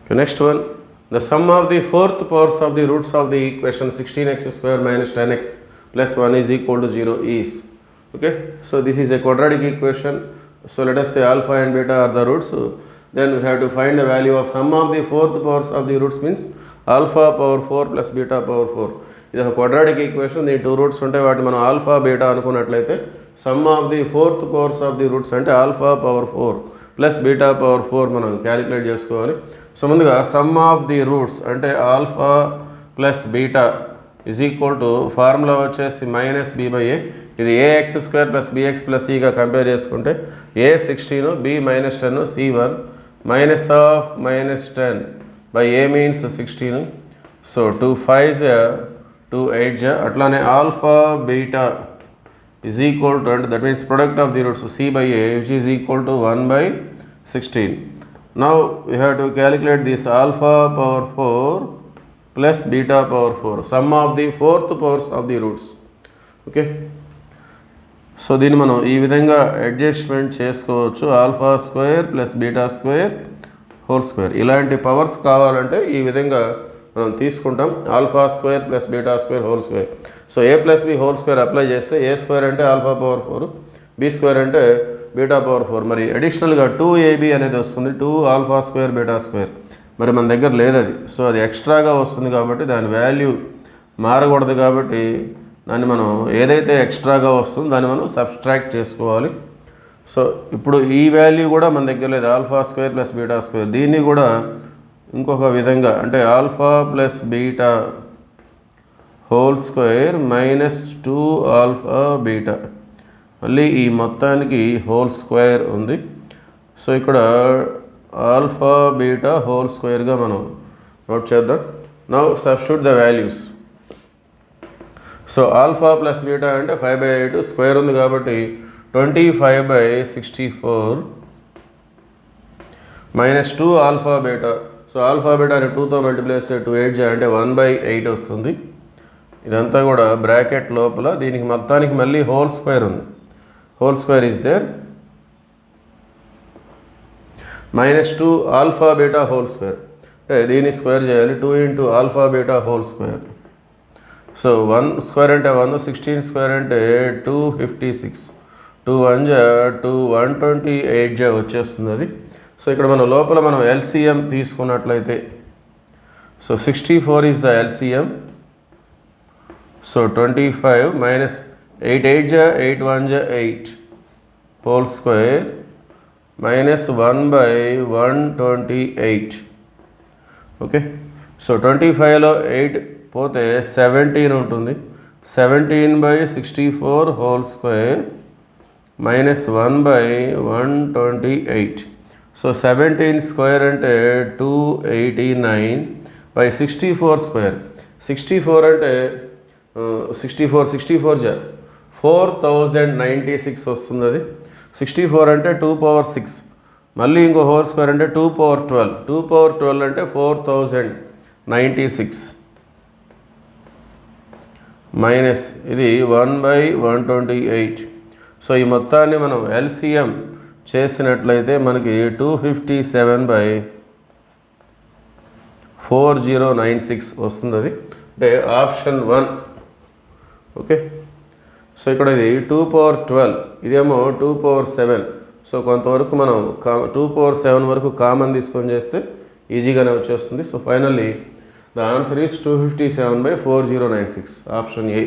Okay, next one. The sum of the fourth powers of the roots of the equation 16x square minus 10x plus 1 is equal to 0 is. Okay, so this is a quadratic equation. So let us say alpha and beta are the roots. So then we have to find the value of sum of the fourth powers of the roots means alpha power 4 plus beta power 4. ఇది ఒక quadratic equation. దీని two roots ఉంటాయి, వాటిని మనం alpha beta అనుకున్నట్లయితే sum of the fourth powers of the roots అంటే alpha power 4 plus beta power 4 మనం calculate చేసుకోవాలి. సో ముందుగా సమ్ ఆఫ్ ది రూట్స్ అంటే alpha plus beta is equal to formula వచ్చేసి మైనస్ బి బై ఏ. ఇది A X square plus B X plus ఈగా compare చేసుకుంటే A 16 B minus 10 C 1 minus of minus 10 by A means 16. So 2 5 2 8 అట్లానే alpha beta is equal to అంటే that means product of the roots C by A which is equal to 1 by 16. Now we have to calculate this alpha power 4 plus beta power 4, sum of the fourth powers of the roots. Okay, so దీన్ని మనం ఈ విధంగా adjustment చేసుకోవచ్చు. Alpha square plus beta square whole square. ఇలాంటి powers కావాలంటే ఈ విధంగా మనం తీసుకుంటాం. Alpha square plus beta square whole square. So A plus B whole square apply చేస్తే ఏ స్క్వేర్ అంటే ఆల్ఫా పవర్ 4, బి స్క్వేర్ అంటే బీటా పవర్ 4. మరి అడిషనల్గా 2ab అనేది వస్తుంది, 2 ఆల్ఫా స్క్వేర్ బీటా స్క్వేర్. మరి మన దగ్గర లేదు అది, సో అది ఎక్స్ట్రాగా వస్తుంది కాబట్టి దాని వాల్యూ మారకూడదు. కాబట్టి దాన్ని మనం ఏదైతే ఎక్స్ట్రాగా వస్తుందో దాన్ని మనం సబ్స్ట్రాక్ట్ చేసుకోవాలి. సో ఇప్పుడు ఈ వాల్యూ కూడా మన దగ్గర లేదు, alpha square plus beta square. దీన్ని కూడా ఇంకొక విధంగా అంటే alpha plus beta whole square minus 2 alpha beta, మళ్ళీ ఈ మొత్తానికి హోల్ స్క్వేర్ ఉంది. సో ఇక్కడ ఆల్ఫా బీటా హోల్ స్క్వేర్గా మనం నోట్ చేద్దాం. Now substitute the values. So alpha plus beta అంటే 5/8 స్క్వేర్ ఉంది కాబట్టి 25/64 minus 2 alpha beta. So alpha బీటాని 2తో మల్టిప్లై చేస్తే 2 8 అంటే 1/8 వస్తుంది. ఇదంతా కూడా బ్రాకెట్ లోపల దీనికి మొత్తానికి మళ్ళీ హోల్ స్క్వేర్ ఉంది. Whole square is there minus 2 alpha beta whole square. అంటే దీన్ని స్క్వేర్ చేయాలి, 2 into alpha beta whole square. So 1 square అంటే 1, 16 స్క్వేర్ అంటే 256, 2 1 2 128 వచ్చేస్తుంది అది. సో ఇక్కడ మన లోపల మనం ఎల్సిఎం తీసుకున్నట్లయితే so 64 is the LCM. So 25 minus 8 8 8 1 8 whole square minus 1/128. Okay, so 25లో 8 పోతే 17 ఉంటుంది. 17/64 whole square minus 1/128. So 17 square అంటే 289/64 స్క్వేర్. 64 అంటే 64 4096 వస్తుంది అది. 64 అంటే 2 పవర్ 6, మళ్ళీ ఇంకో హోల్ స్క్వేర్ అంటే 2 పవర్ 12. 2 పవర్ 12 అంటే 4096 మైనస్ ఇది 1/128. సో ఈ మొత్తాన్ని మనం ఎల్సిఎం చేసినట్లయితే మనకి 257/4096 వస్తుంది అది. అంటే ఆప్షన్ 1. ఓకే, సో ఇక్కడ ఇది 2 పవర్ 12, ఇదేమో 2 పవర్ 7. సో కొంతవరకు మనం 2 పవర్ 7 వరకు కామన్ తీసుకొని చేస్తే ఈజీగానే వచ్చేస్తుంది. So finally the answer is 257/4096, option A.